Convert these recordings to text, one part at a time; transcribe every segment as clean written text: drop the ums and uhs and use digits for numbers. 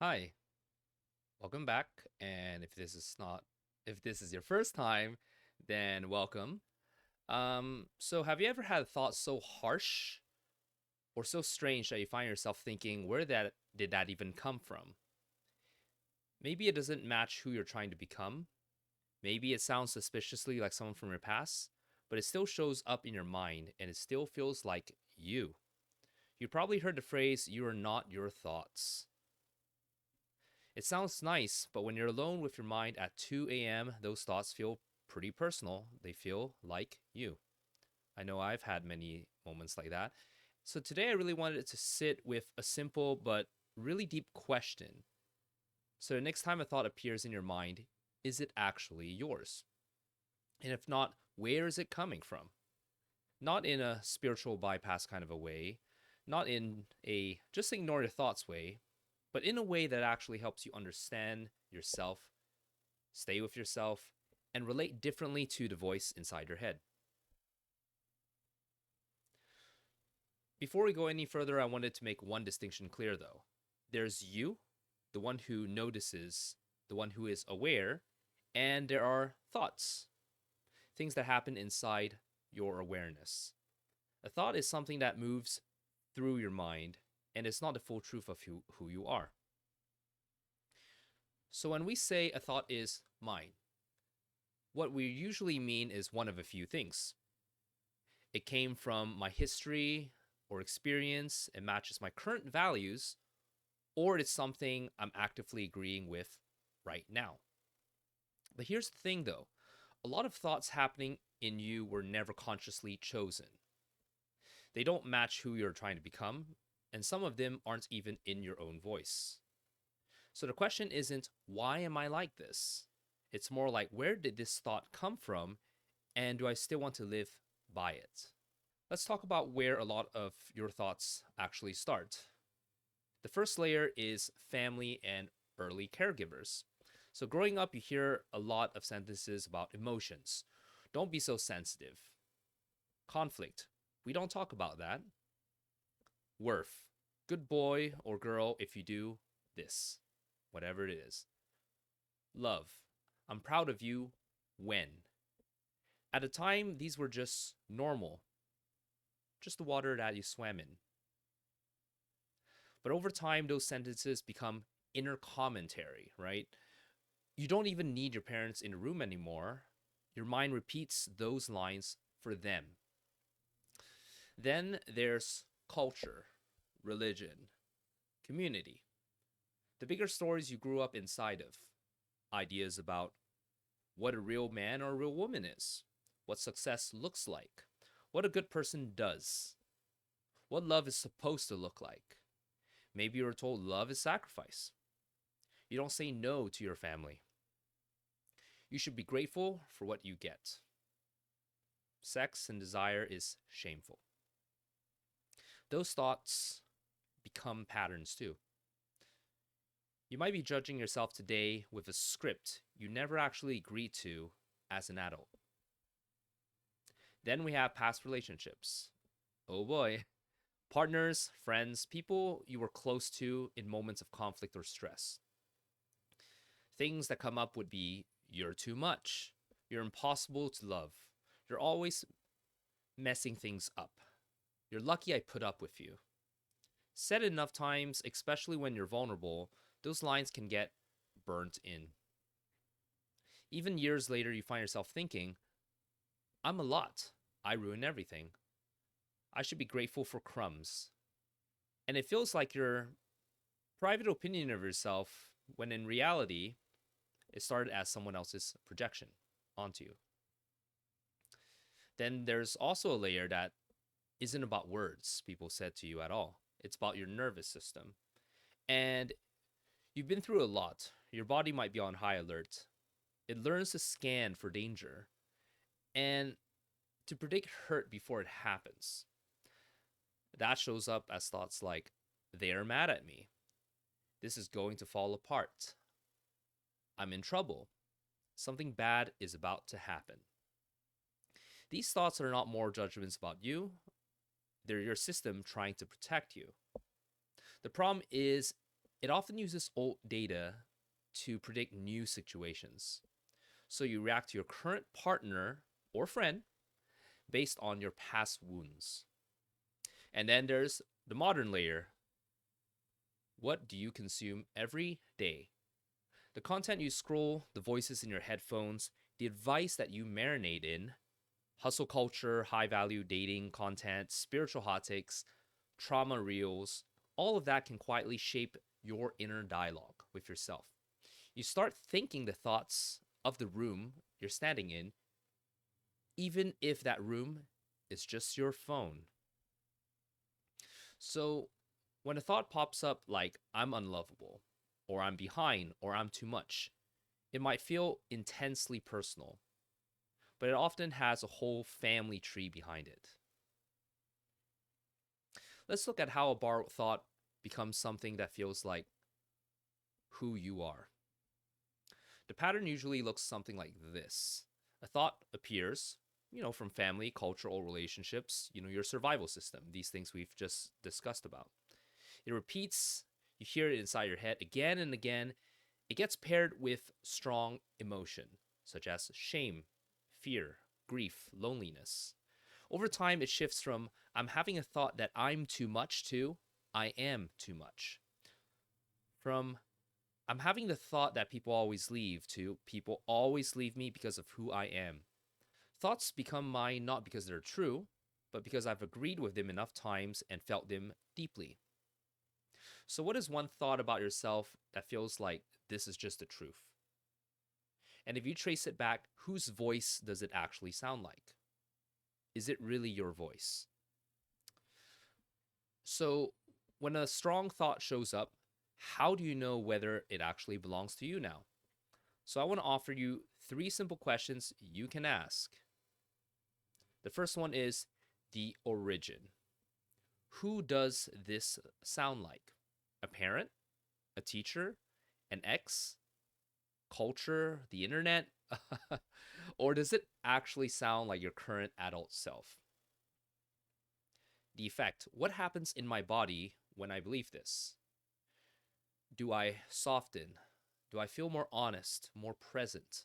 Hi, welcome back. And if this is your first time, then welcome. So have you ever had thoughts so harsh or so strange that you find yourself thinking, where that did that even come from? Maybe it doesn't match who you're trying to become. Maybe it sounds suspiciously like someone from your past, but it still shows up in your mind and it still feels like you. You probably heard the phrase, you are not your thoughts. It sounds nice, but when you're alone with your mind at 2 a.m., those thoughts feel pretty personal. They feel like you. I know I've had many moments like that. So today I really wanted to sit with a simple but really deep question. So the next time a thought appears in your mind, is it actually yours? And if not, where is it coming from? Not in a spiritual bypass kind of a way, not in a just ignore your thoughts way, but in a way that actually helps you understand yourself, stay with yourself, and relate differently to the voice inside your head. Before we go any further, I wanted to make one distinction clear though. There's you, the one who notices, the one who is aware, and there are thoughts, things that happen inside your awareness. A thought is something that moves through your mind, and it's not the full truth of who you are. So when we say a thought is mine, what we usually mean is one of a few things. It came from my history or experience, it matches my current values, or it's something I'm actively agreeing with right now. But here's the thing though, a lot of thoughts happening in you were never consciously chosen. They don't match who you're trying to become, and some of them aren't even in your own voice. So the question isn't, why am I like this? It's more like, where did this thought come from, and do I still want to live by it? Let's talk about where a lot of your thoughts actually start. The first layer is family and early caregivers. So, growing up, you hear a lot of sentences about emotions. Don't be so sensitive. Conflict. We don't talk about that. Worth. Good boy or girl if you do this, whatever it is. Love. I'm proud of you when. At the time, these were just normal, just the water that you swam in. But over time, those sentences become inner commentary, right? You don't even need your parents in a room anymore. Your mind repeats those lines for them. Then there's culture, religion, community, the bigger stories you grew up inside of, ideas about what a real man or a real woman is, what success looks like, what a good person does, what love is supposed to look like. Maybe you were told love is sacrifice. You don't say no to your family. You should be grateful for what you get. Sex and desire is shameful. Those thoughts become patterns too. You might be judging yourself today with a script you never actually agreed to as an adult. Then we have past relationships. Oh boy. Partners, friends, people you were close to in moments of conflict or stress. Things that come up would be, you're too much. You're impossible to love. You're always messing things up. You're lucky I put up with you. Said enough times, especially when you're vulnerable, those lines can get burnt in. Even years later, you find yourself thinking, I'm a lot. I ruin everything. I should be grateful for crumbs. And it feels like your private opinion of yourself, when in reality, it started as someone else's projection onto you. Then there's also a layer that isn't about words people said to you at all. It's about your nervous system. And you've been through a lot. Your body might be on high alert. It learns to scan for danger and to predict hurt before it happens. That shows up as thoughts like, they are mad at me. This is going to fall apart. I'm in trouble. Something bad is about to happen. These thoughts are not more judgments about you, they're your system trying to protect you. The problem is, It often uses old data to predict new situations. So you react to your current partner or friend based on your past wounds. And then there's the modern layer. What do you consume every day? The content you scroll, the voices in your headphones, the advice that you marinate in, hustle culture, high value dating content, spiritual hot takes, trauma reels, all of that can quietly shape your inner dialogue with yourself. You start thinking the thoughts of the room you're standing in, even if that room is just your phone. So, when a thought pops up like, I'm unlovable, or I'm behind, or I'm too much, it might feel intensely personal, but it often has a whole family tree behind it. Let's look at how a borrowed thought becomes something that feels like who you are. The pattern usually looks something like this. A thought appears, from family, cultural relationships, your survival system, these things we've just discussed about. It repeats, you hear it inside your head again and again. It gets paired with strong emotion, such as shame, fear, grief, loneliness. Over time, it shifts from I'm having a thought that I'm too much to I am too much. From I'm having the thought that people always leave to people always leave me because of who I am. Thoughts become mine not because they're true, but because I've agreed with them enough times and felt them deeply. So, what is one thought about yourself that feels like this is just the truth? And if you trace it back, whose voice does it actually sound like? Is it really your voice? So, when a strong thought shows up, how do you know whether it actually belongs to you now? So, I want to offer you three simple questions you can ask. The first one is the origin. Who does this sound like? A parent? A teacher? An ex? Culture? The internet? Or does it actually sound like your current adult self? The effect. What happens in my body when I believe this? Do I soften? Do I feel more honest, more present?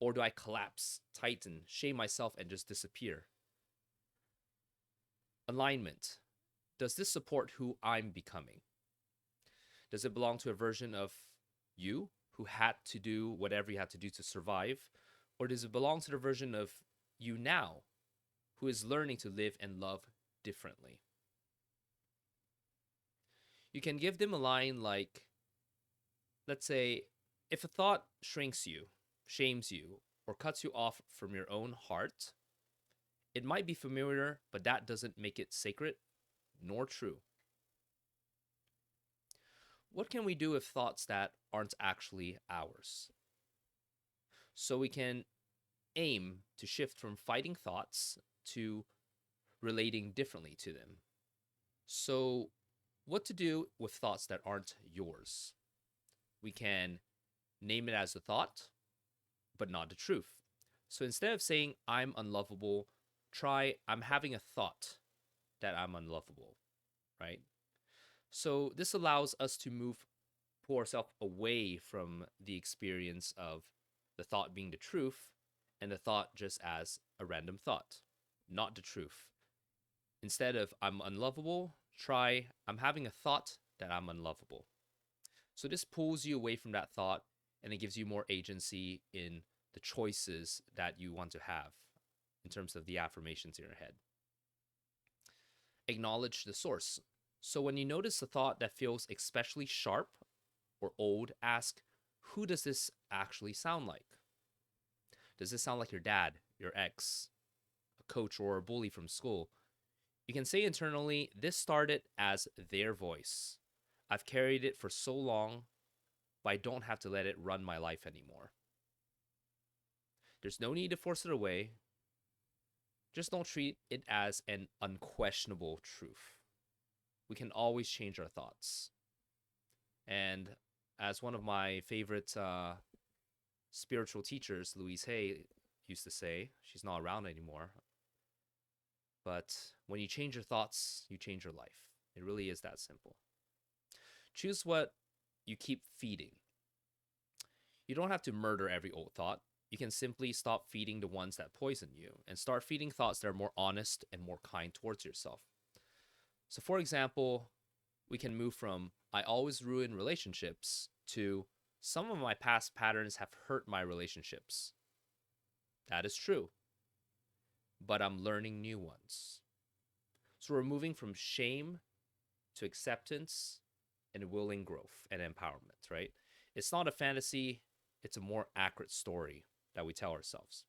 Or do I collapse, tighten, shame myself, and just disappear? Alignment. Does this support who I'm becoming? Does it belong to a version of you who had to do whatever you had to do to survive? Or does it belong to the version of you now who is learning to live and love differently? You can give them a line like, let's say, if a thought shrinks you, shames you, or cuts you off from your own heart, it might be familiar, but that doesn't make it sacred nor true. What can we do with thoughts that aren't actually ours? So we can aim to shift from fighting thoughts to relating differently to them. So, what to do with thoughts that aren't yours? We can name it as a thought, but not the truth. So instead of saying I'm unlovable, try I'm having a thought that I'm unlovable, right? So this allows us to pull ourselves away from the experience of the thought being the truth and the thought just as a random thought, not the truth. Instead of I'm unlovable, try I'm having a thought that I'm unlovable. So this pulls you away from that thought and it gives you more agency in the choices that you want to have in terms of the affirmations in your head. Acknowledge the source. So when you notice a thought that feels especially sharp or old, ask, who does this actually sound like? Does this sound like your dad, your ex, a coach, or a bully from school? You can say internally, this started as their voice. I've carried it for so long, but I don't have to let it run my life anymore. There's no need to force it away. Just don't treat it as an unquestionable truth. We can always change our thoughts. And as one of my favorite spiritual teachers, Louise Hay, used to say, she's not around anymore, but when you change your thoughts, you change your life. It really is that simple. Choose what you keep feeding. You don't have to murder every old thought. You can simply stop feeding the ones that poison you and start feeding thoughts that are more honest and more kind towards yourself. So, for example, we can move from I always ruin relationships to some of my past patterns have hurt my relationships. That is true, but I'm learning new ones. So, we're moving from shame to acceptance and willing growth and empowerment, right? It's not a fantasy, it's a more accurate story that we tell ourselves.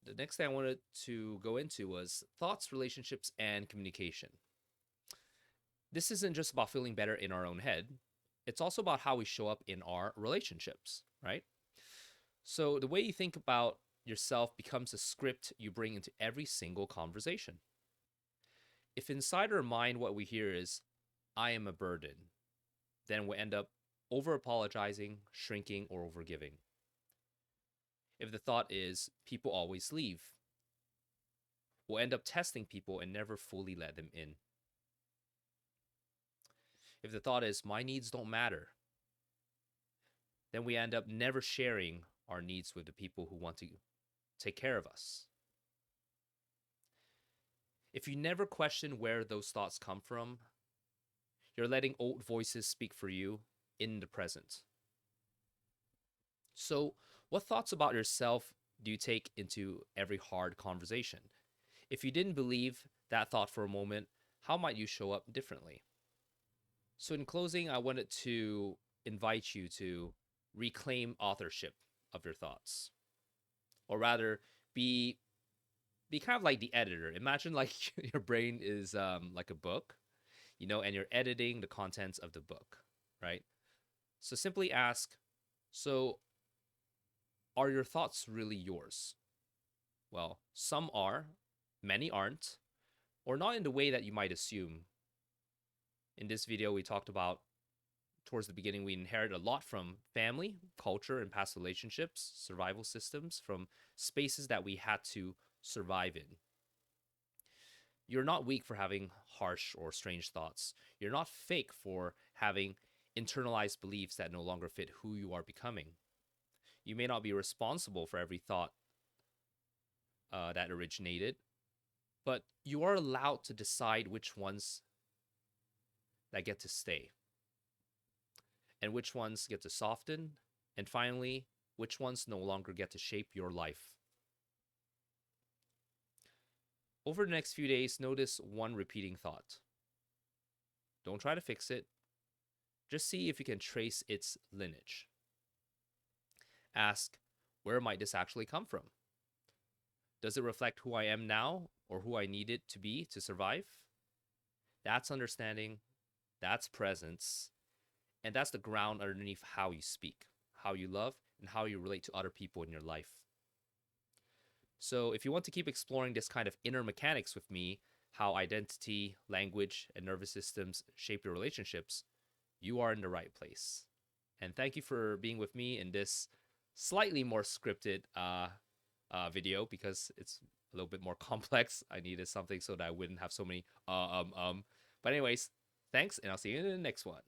The next thing I wanted to go into was thoughts, relationships, and communication. This isn't just about feeling better in our own head, it's also about how we show up in our relationships, right? So the way you think about yourself becomes a script you bring into every single conversation. If inside our mind what we hear is, I am a burden, then we end up over apologizing, shrinking, or overgiving. If the thought is, people always leave, we'll end up testing people and never fully let them in. If the thought is, my needs don't matter, then we end up never sharing our needs with the people who want to take care of us. If you never question where those thoughts come from, you're letting old voices speak for you in the present. So, what thoughts about yourself do you take into every hard conversation? If you didn't believe that thought for a moment, how might you show up differently? So, in closing, I wanted to invite you to reclaim authorship of your thoughts, or rather, be kind of like the editor. Imagine like your brain is like a book, and you're editing the contents of the book, right? So simply ask, so are your thoughts really yours? Well, some are, many aren't, or not in the way that you might assume. In this video, we talked about towards the beginning, we inherit a lot from family, culture, and past relationships, survival systems, from spaces that we had to survive in. You're not weak for having harsh or strange thoughts. You're not fake for having internalized beliefs that no longer fit who you are becoming. You may not be responsible for every thought that originated, but you are allowed to decide which ones that get to stay and which ones get to soften, and finally, which ones no longer get to shape your life. Over the next few days, notice one repeating thought. Don't try to fix it. Just see if you can trace its lineage. Ask, where might this actually come from? Does it reflect who I am now or who I needed to be to survive? That's understanding, that's presence, and that's the ground underneath how you speak, how you love, and how you relate to other people in your life. So if you want to keep exploring this kind of inner mechanics with me, how identity, language, and nervous systems shape your relationships, you are in the right place. And thank you for being with me in this slightly more scripted video, because it's a little bit more complex. I needed something so that I wouldn't have so many But anyways, thanks, and I'll see you in the next one.